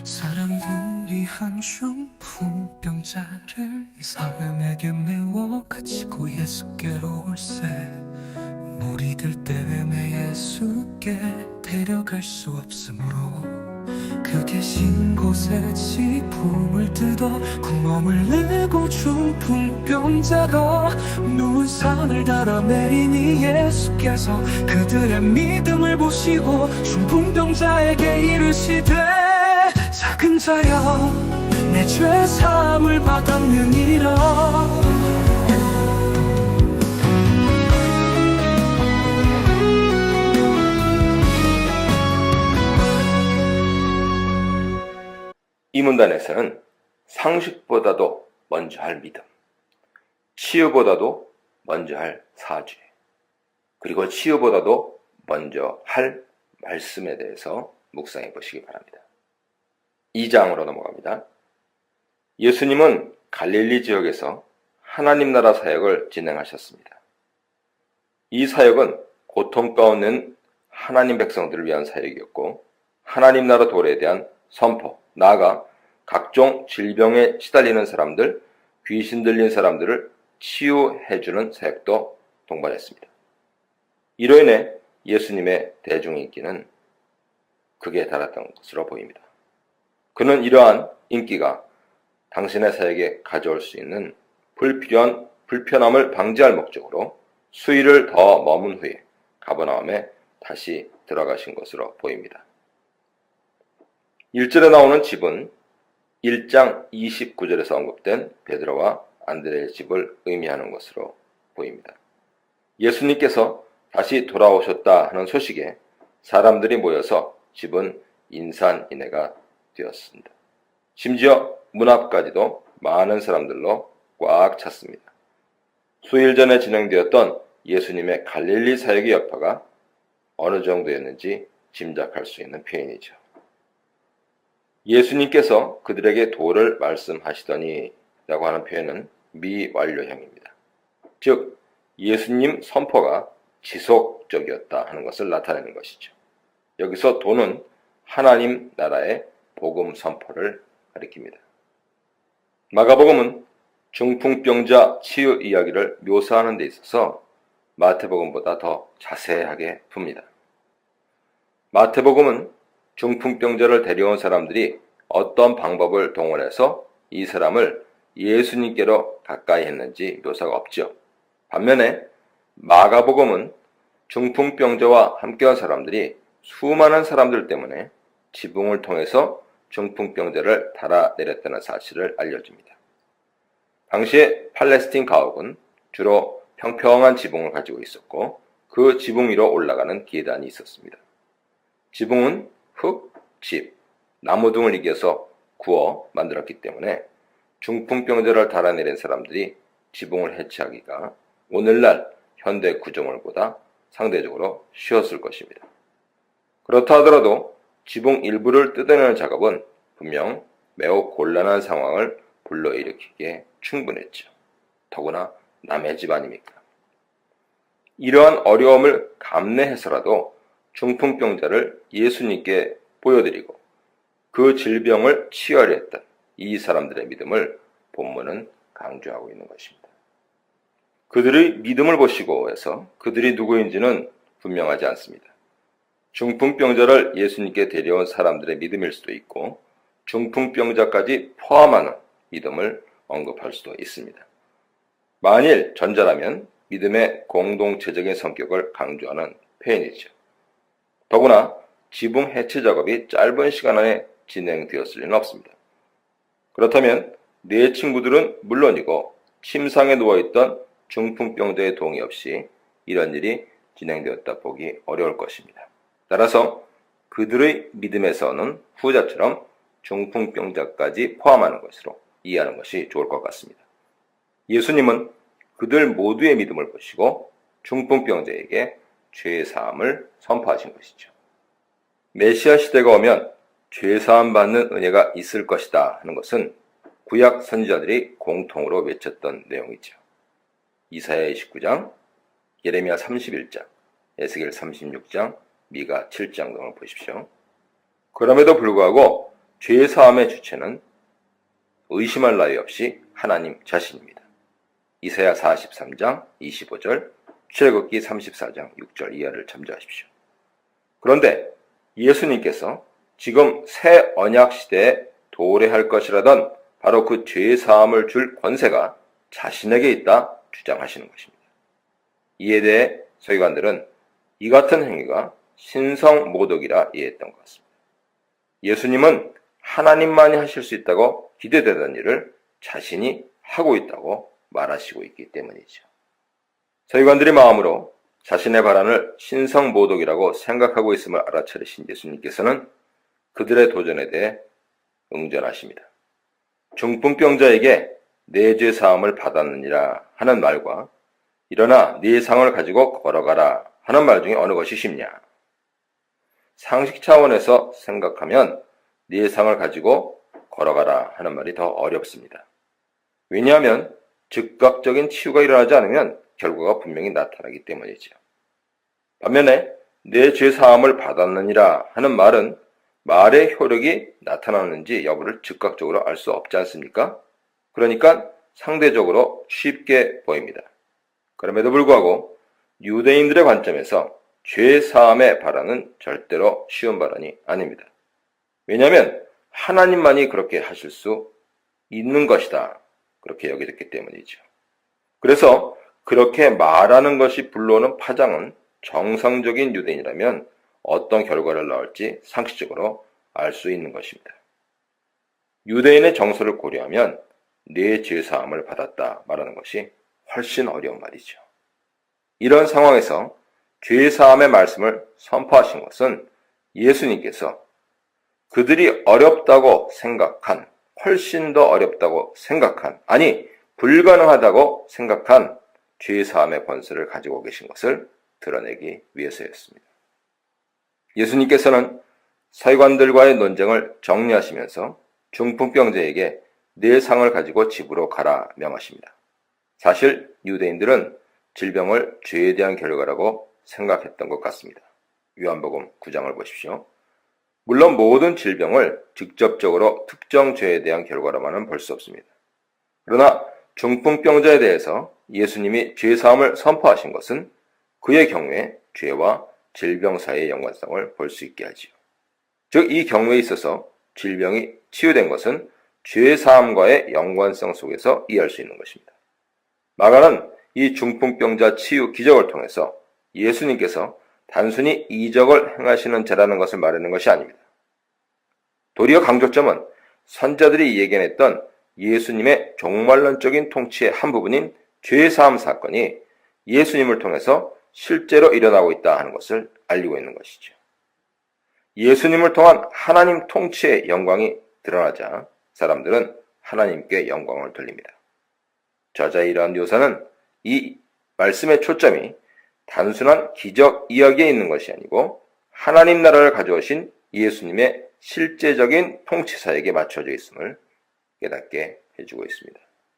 사람들이 한 중풍병자를 사람에게 메워 가지고 예수께로 올세 무리들 때문에 예수께 데려갈 수 없으므로 그 계신 곳에 지붕을 뜯어 구멍을 내고 중풍병자가 누운 산을 달아내리니 예수께서 그들의 믿음을 보시고 중풍병자에게 이르시되 작은 자여 내 죄 사함을 받았느니라. 이 문단에서는 상식보다도 먼저 할 믿음, 치유보다도 먼저 할 사죄, 그리고 치유보다도 먼저 할 말씀에 대해서 묵상해 보시기 바랍니다. 2장으로 넘어갑니다. 예수님은 갈릴리 지역에서 하나님 나라 사역을 진행하셨습니다. 이 사역은 고통 가운데 하나님 백성들을 위한 사역이었고 하나님 나라 도래에 대한 선포, 나아가 각종 질병에 시달리는 사람들, 귀신 들린 사람들을 치유해주는 사역도 동반했습니다. 이로 인해 예수님의 대중인기는 극에 달했던 것으로 보입니다. 그는 이러한 인기가 당신의 사역에 가져올 수 있는 불필요한 불편함을 방지할 목적으로 수일을 더 머문 후에 가버나움에 다시 들어가신 것으로 보입니다. 1절에 나오는 집은 1장 29절에서 언급된 베드로와 안드레의 집을 의미하는 것으로 보입니다. 예수님께서 다시 돌아오셨다 하는 소식에 사람들이 모여서 집은 인산인해가 되었습니다. 심지어 문 앞까지도 많은 사람들로 꽉 찼습니다. 수일 전에 진행되었던 예수님의 갈릴리 사역의 여파가 어느 정도였는지 짐작할 수 있는 표현이죠. 예수님께서 그들에게 도를 말씀하시더니 라고 하는 표현은 미완료형입니다. 즉 예수님 선포가 지속적이었다 하는 것을 나타내는 것이죠. 여기서 도는 하나님 나라의 복음 선포를 가리킵니다. 마가복음은 중풍병자 치유 이야기를 묘사하는 데 있어서 마태복음보다 더 자세하게 풉니다. 마태복음은 중풍병자를 데려온 사람들이 어떤 방법을 동원해서 이 사람을 예수님께로 가까이 했는지 묘사가 없죠. 반면에 마가복음은 중풍병자와 함께한 사람들이 수많은 사람들 때문에 지붕을 통해서 중풍병자를 달아내렸다는 사실을 알려줍니다. 당시에 팔레스틴 가옥은 주로 평평한 지붕을 가지고 있었고 그 지붕 위로 올라가는 계단이 있었습니다. 지붕은 흙, 집, 나무 등을 이겨서 구워 만들었기 때문에 중풍병자를 달아내린 사람들이 지붕을 해체하기가 오늘날 현대 구조물보다 상대적으로 쉬웠을 것입니다. 그렇다 하더라도 지붕 일부를 뜯어내는 작업은 분명 매우 곤란한 상황을 불러일으키기에 충분했죠. 더구나 남의 집 아닙니까? 이러한 어려움을 감내해서라도 중풍병자를 예수님께 보여드리고 그 질병을 치유하려 했던 이 사람들의 믿음을 본문은 강조하고 있는 것입니다. 그들의 믿음을 보시고 해서 그들이 누구인지는 분명하지 않습니다. 중풍병자를 예수님께 데려온 사람들의 믿음일 수도 있고 중풍병자까지 포함하는 믿음을 언급할 수도 있습니다. 만일 전자라면 믿음의 공동체적인 성격을 강조하는 표현이죠. 더구나 지붕 해체 작업이 짧은 시간 안에 진행되었을 리는 없습니다. 그렇다면 네 친구들은 물론이고 침상에 누워있던 중풍병자의 동의 없이 이런 일이 진행되었다 보기 어려울 것입니다. 따라서 그들의 믿음에서는 후자처럼 중풍병자까지 포함하는 것으로 이해하는 것이 좋을 것 같습니다. 예수님은 그들 모두의 믿음을 보시고 중풍병자에게 죄사함을 선포하신 것이죠. 메시아 시대가 오면 죄사함 받는 은혜가 있을 것이다 하는 것은 구약 선지자들이 공통으로 외쳤던 내용이죠. 이사야 29장, 예레미야 31장, 에스겔 36장, 미가 7장 등을 보십시오. 그럼에도 불구하고 죄사함의 주체는 의심할 나위 없이 하나님 자신입니다. 이사야 43장 25절, 출애굽기 34장 6절 이하를 참조하십시오. 그런데 예수님께서 지금 새 언약 시대에 도래할 것이라던 바로 그 죄사함을 줄 권세가 자신에게 있다 주장하시는 것입니다. 이에 대해 서기관들은 이 같은 행위가 신성모독이라 이해했던 것 같습니다. 예수님은 하나님만이 하실 수 있다고 기대되던 일을 자신이 하고 있다고 말하시고 있기 때문이죠. 서기관들의 마음으로 자신의 발언을 신성모독이라고 생각하고 있음을 알아차리신 예수님께서는 그들의 도전에 대해 응전하십니다. 중풍병자에게 내 죄 사함을 받았느니라 하는 말과 일어나 네 상을 가지고 걸어가라 하는 말 중에 어느 것이 쉽냐? 상식 차원에서 생각하면 네 상을 가지고 걸어가라 하는 말이 더 어렵습니다. 왜냐하면 즉각적인 치유가 일어나지 않으면 결과가 분명히 나타나기 때문이죠. 반면에 내 죄 사함을 받았느니라 하는 말은 말의 효력이 나타나는지 여부를 즉각적으로 알 수 없지 않습니까? 그러니까 상대적으로 쉽게 보입니다. 그럼에도 불구하고 유대인들의 관점에서 죄 사함의 발언은 절대로 쉬운 발언이 아닙니다. 왜냐하면 하나님만이 그렇게 하실 수 있는 것이다. 그렇게 여겨졌기 때문이죠. 그래서 그렇게 말하는 것이 불러오는 파장은 정상적인 유대인이라면 어떤 결과를 낳을지 상식적으로 알 수 있는 것입니다. 유대인의 정서를 고려하면 내 죄사함을 받았다 말하는 것이 훨씬 어려운 말이죠. 이런 상황에서 죄사함의 말씀을 선포하신 것은 예수님께서 그들이 어렵다고 생각한, 훨씬 더 어렵다고 생각한, 아니 불가능하다고 생각한 죄사함의 권세를 가지고 계신 것을 드러내기 위해서였습니다. 예수님께서는 서기관들과의 논쟁을 정리하시면서 중풍병자에게 네 상을 가지고 집으로 가라 명하십니다. 사실 유대인들은 질병을 죄에 대한 결과라고 생각했던 것 같습니다. 요한복음 9장을 보십시오. 물론 모든 질병을 직접적으로 특정 죄에 대한 결과로만은 볼 수 없습니다. 그러나 중풍병자에 대해서 예수님이 죄사함을 선포하신 것은 그의 경우에 죄와 질병 사이의 연관성을 볼 수 있게 하지요. 즉 이 경우에 있어서 질병이 치유된 것은 죄사함과의 연관성 속에서 이해할 수 있는 것입니다. 마가는 이 중풍병자 치유 기적을 통해서 예수님께서 단순히 이적을 행하시는 자라는 것을 말하는 것이 아닙니다. 도리어 강조점은 선자들이 예견했던 예수님의 종말론적인 통치의 한 부분인 죄사함 사건이 예수님을 통해서 실제로 일어나고 있다 하는 것을 알리고 있는 것이죠. 예수님을 통한 하나님 통치의 영광이 드러나자 사람들은 하나님께 영광을 돌립니다. 저자의 이러한 묘사는 이 말씀의 초점이 단순한 기적 이야기에 있는 것이 아니고 하나님 나라를 가져오신 예수님의 실제적인 통치사에게 맞춰져 있음을 깨닫게 해주고 있습니다.